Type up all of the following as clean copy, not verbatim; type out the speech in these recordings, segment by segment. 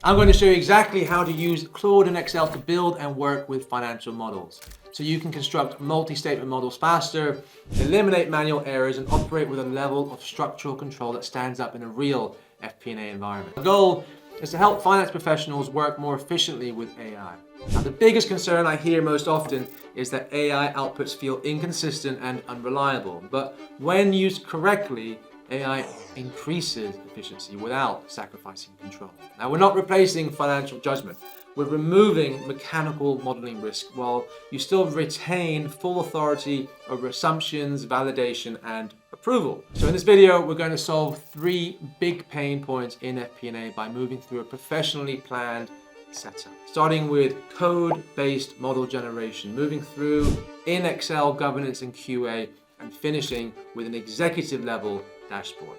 I'm going to show you exactly how to use Claude and Excel to build and work with financial models, so you can construct multi-statement models faster, eliminate manual errors, and operate with a level of structural control that stands up in a real FP&A environment. The goal is to help finance professionals work more efficiently with AI. Now, the biggest concern I hear most often is that AI outputs feel inconsistent and unreliable, but when used correctly, AI increases efficiency without sacrificing control. Now, we're not replacing financial judgment. We're removing mechanical modeling risk while you still retain full authority over assumptions, validation, and approval. So in this video, we're going to solve 3 big pain points in FP&A by moving through a professionally planned setup. Starting with code-based model generation, moving through in Excel governance and QA, and finishing with an executive level dashboard.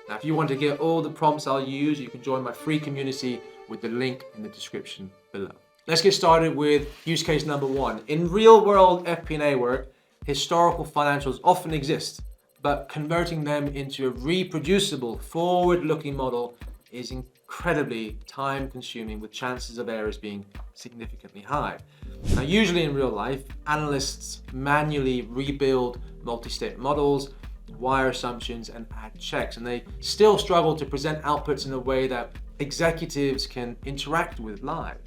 Now, if you want to get all the prompts I'll use, you can join my free community with the link in the description below. Let's get started with use case number 1. In real world FP&A work, historical financials often exist, but converting them into a reproducible, forward-looking model is incredibly time-consuming, with chances of errors being significantly high. Now, usually in real life, analysts manually rebuild multi-statement models, wire assumptions, and add checks, and they still struggle to present outputs in a way that executives can interact with live.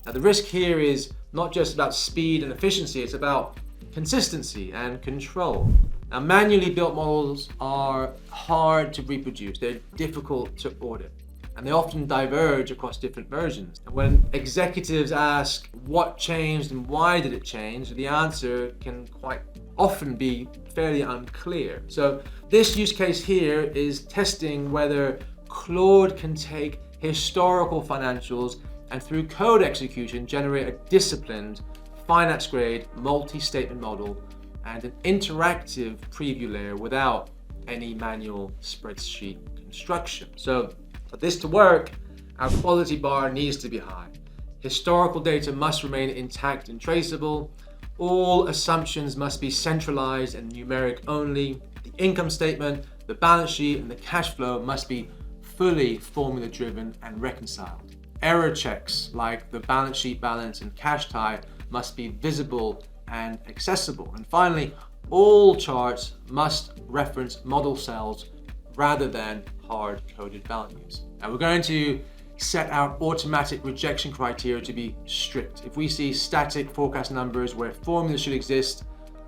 Now, the risk here is not just about speed and efficiency, it's about consistency and control. Now, manually built models are hard to reproduce, they're difficult to audit, and they often diverge across different versions. And when executives ask what changed and why did it change, the answer can quite often be fairly unclear. So this use case here is testing whether Claude can take historical financials and through code execution generate a disciplined, finance-grade multi-statement model and an interactive preview layer without any manual spreadsheet construction. So for this to work, our quality bar needs to be high. Historical data must remain intact and traceable. All assumptions must be centralized and numeric only. The income statement, the balance sheet, and the cash flow must be fully formula-driven and reconciled. Error checks like the balance sheet balance and cash tie must be visible and accessible. And finally, all charts must reference model cells rather than hard-coded values. Now, we're going to set our automatic rejection criteria to be strict. If we see static forecast numbers where formulas should exist,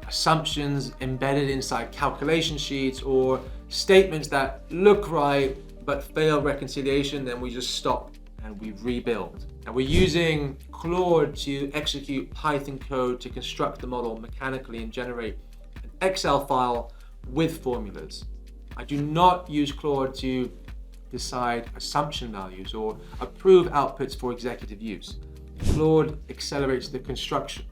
assumptions embedded inside calculation sheets, or statements that look right but fail reconciliation, then we just stop and we rebuild. And we're using Claude to execute Python code to construct the model mechanically and generate an Excel file with formulas. I do not use Claude to decide assumption values or approve outputs for executive use. Claude accelerates the construction.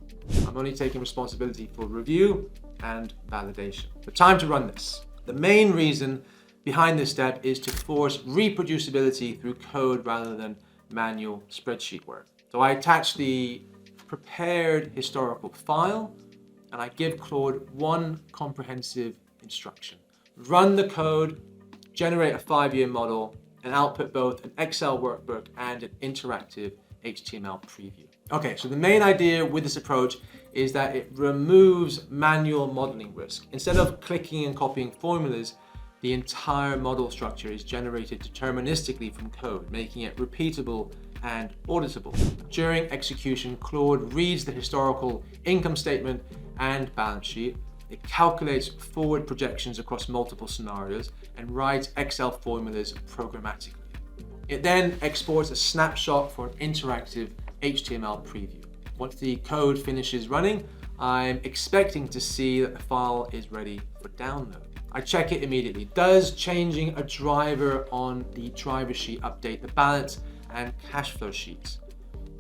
I'm only taking responsibility for review and validation. The time to run this. The main reason behind this step is to force reproducibility through code rather than manual spreadsheet work. So I attach the prepared historical file and I give Claude one comprehensive instruction. Run the code, generate a 5-year model, and output both an Excel workbook and an interactive HTML preview. Okay, so the main idea with this approach is that it removes manual modeling risk. Instead of clicking and copying formulas, the entire model structure is generated deterministically from code, making it repeatable and auditable. During execution, Claude reads the historical income statement and balance sheet. It calculates forward projections across multiple scenarios and writes Excel formulas programmatically. It then exports a snapshot for an interactive HTML preview. Once the code finishes running, I'm expecting to see that the file is ready for download. I check it immediately. Does changing a driver on the driver sheet update the balance and cash flow sheets?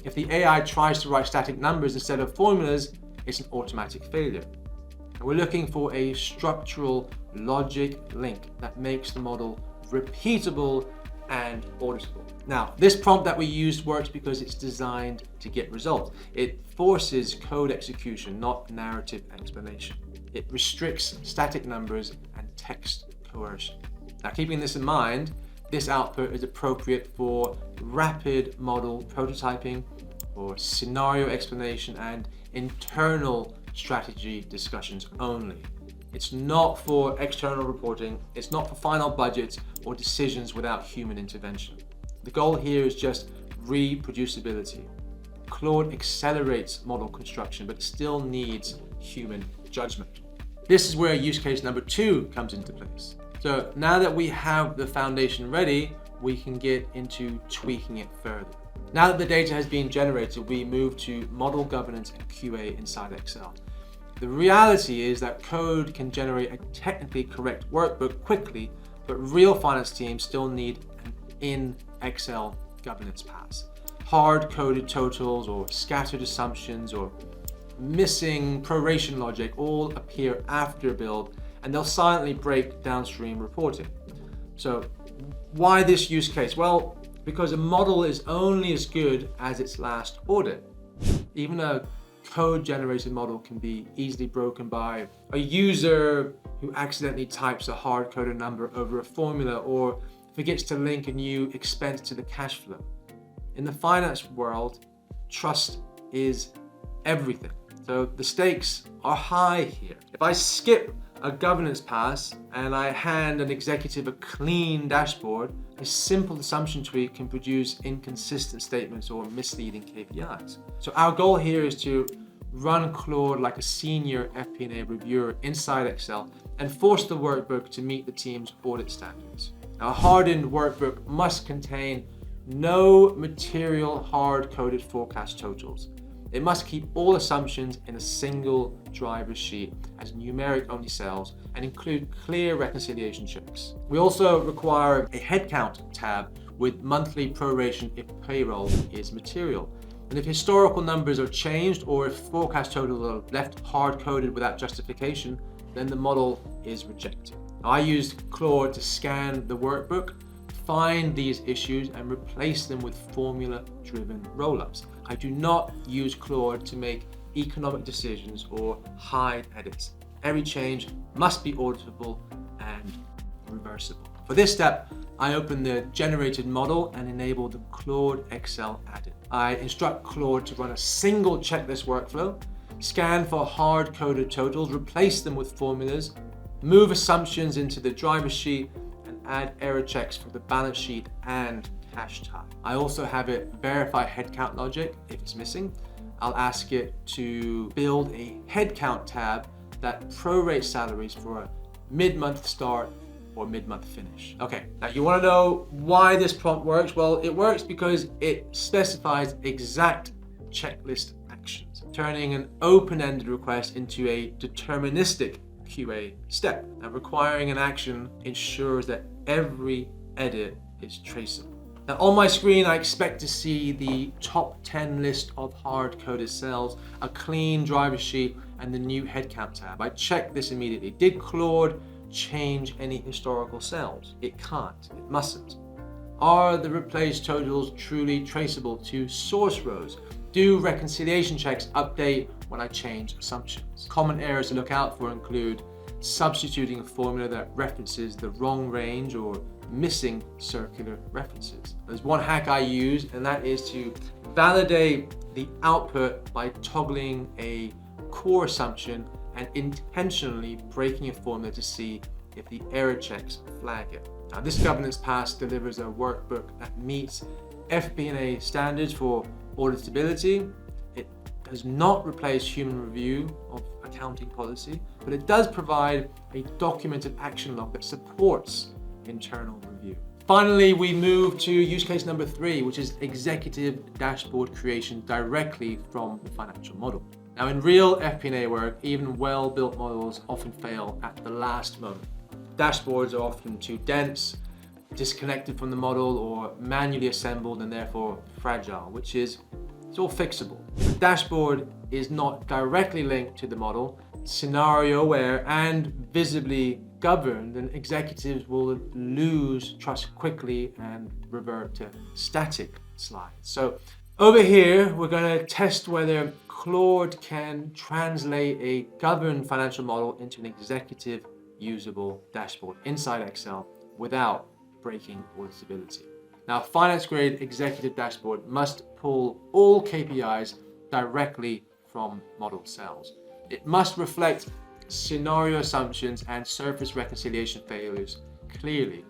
If the AI tries to write static numbers instead of formulas, it's an automatic failure. And we're looking for a structural logic link that makes the model repeatable and auditable. Now, this prompt that we used works because it's designed to get results. It forces code execution, not narrative explanation. It restricts static numbers and text coercion. Now, keeping this in mind, This output is appropriate for rapid model prototyping, or scenario explanation, and internal strategy discussions only. It's not for external reporting, it's not for final budgets or decisions without human intervention. The goal here is just reproducibility. Claude accelerates model construction, but it still needs human judgment. This is where use case number 2 comes into place. So now that we have the foundation ready, we can get into tweaking it further. Now that the data has been generated, we move to model governance and QA inside Excel. The reality is that code can generate a technically correct workbook quickly, but real finance teams still need an in Excel governance pass. Hard-coded totals or scattered assumptions or missing proration logic all appear after build, and they'll silently break downstream reporting. So why this use case? Well, because a model is only as good as its last audit. Even a code-generated model can be easily broken by a user who accidentally types a hard-coded number over a formula or forgets to link a new expense to the cash flow. In the finance world, trust is everything. So the stakes are high here. If I skip a governance pass and I hand an executive a clean dashboard, a simple assumption tweak can produce inconsistent statements or misleading KPIs. So our goal here is to run Claude like a senior FP&A reviewer inside Excel and force the workbook to meet the team's audit standards. Now, a hardened workbook must contain no material hard-coded forecast totals. It must keep all assumptions in a single driver sheet as numeric-only cells and include clear reconciliation checks. We also require a headcount tab with monthly proration if payroll is material. And if historical numbers are changed or if forecast totals are left hard-coded without justification, then the model is rejected. I used Claude to scan the workbook, find these issues, and replace them with formula-driven roll-ups. I do not use Claude to make economic decisions or hide edits. Every change must be auditable and reversible. For this step, I open the generated model and enable the Claude Excel add-in. I instruct Claude to run a single checklist workflow, scan for hard-coded totals, replace them with formulas, move assumptions into the driver sheet, and add error checks for the balance sheet and cash tie. I also have it verify headcount logic if it's missing. I'll ask it to build a headcount tab that prorates salaries for a mid-month start or mid-month finish. Okay, now you want to know why this prompt works? Well, it works because it specifies exact checklist actions, turning an open-ended request into a deterministic QA step. And requiring an action ensures that every edit is traceable. Now on my screen, I expect to see the top 10 list of hard-coded cells, a clean driver sheet, and the new headcount tab. I check this immediately. Did Claude change any historical cells? It can't, it mustn't. Are the replaced totals truly traceable to source rows? Do reconciliation checks update when I change assumptions? Common errors to look out for include substituting a formula that references the wrong range or missing circular references. There's one hack I use, and that is to validate the output by toggling a core assumption and intentionally breaking a formula to see if the error checks flag it. Now, this governance pass delivers a workbook that meets FP&A standards for auditability. It does not replace human review of accounting policy, but it does provide a documented action log that supports internal review. Finally, we move to use case number 3, which is executive dashboard creation directly from the financial model. Now, in real FP&A work, even well-built models often fail at the last moment. Dashboards are often too dense, disconnected from the model, or manually assembled and therefore fragile, which is it's all fixable. The dashboard is not directly linked to the model, scenario aware, and visibly governed, and executives will lose trust quickly and revert to static slides. So over here, we're going to test whether Claude can translate a governed financial model into an executive usable dashboard inside Excel without breaking auditability. Now, finance grade executive dashboard must pull all KPIs directly from model cells. It must reflect scenario assumptions and surface reconciliation failures clearly.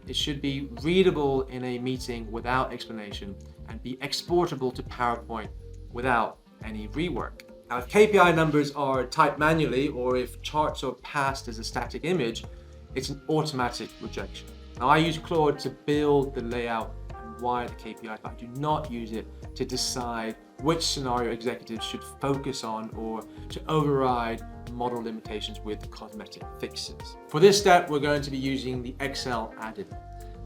It should be readable in a meeting without explanation and be exportable to PowerPoint without any rework. Now, if KPI numbers are typed manually or if charts are passed as a static image, it's an automatic rejection. Now, I use Claude to build the layout and wire the KPIs, but I do not use it to decide which scenario executives should focus on or to override model limitations with cosmetic fixes. For this step, we're going to be using the Excel add-in.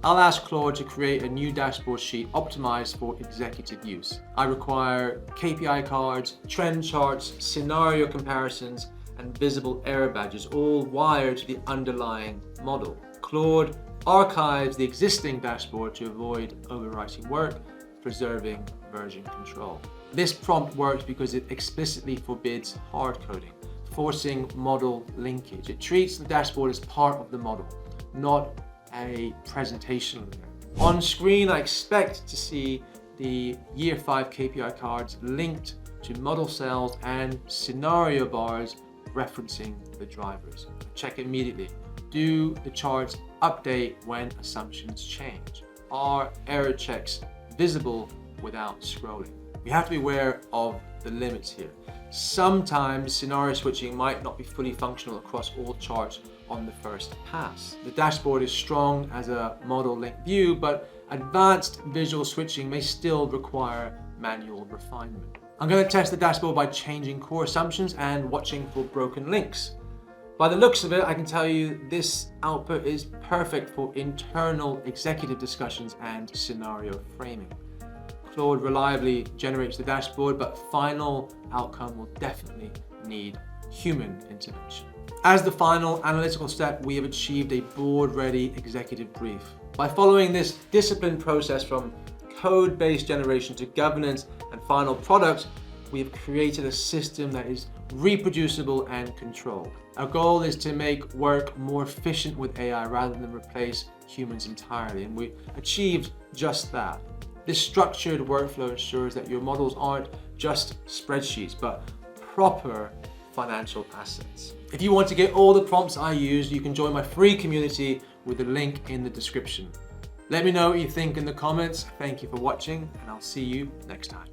I'll ask Claude to create a new dashboard sheet optimized for executive use. I require KPI cards, trend charts, scenario comparisons, and visible error badges, all wired to the underlying model. Claude archives the existing dashboard to avoid overwriting work, preserving version control. This prompt works because it explicitly forbids hard coding, forcing model linkage. It treats the dashboard as part of the model, not a presentation layer. On screen, I expect to see the year 5 KPI cards linked to model cells and scenario bars referencing the drivers. Check immediately. Do the charts update when assumptions change? Are error checks visible without scrolling? We have to be aware of the limits here. Sometimes scenario switching might not be fully functional across all charts on the first pass. The dashboard is strong as a model link view, but advanced visual switching may still require manual refinement. I'm going to test the dashboard by changing core assumptions and watching for broken links. By the looks of it, I can tell you this output is perfect for internal executive discussions and scenario framing. Claude reliably generates the dashboard, but final outcome will definitely need human intervention. As the final analytical step, we have achieved a board-ready executive brief. By following this disciplined process from code-based generation to governance and final product, we have created a system that is reproducible and controlled. Our goal is to make work more efficient with AI rather than replace humans entirely, and we achieved just that. This structured workflow ensures that your models aren't just spreadsheets, but proper financial assets. If you want to get all the prompts I use, you can join my free community with the link in the description. Let me know what you think in the comments. Thank you for watching, and I'll see you next time.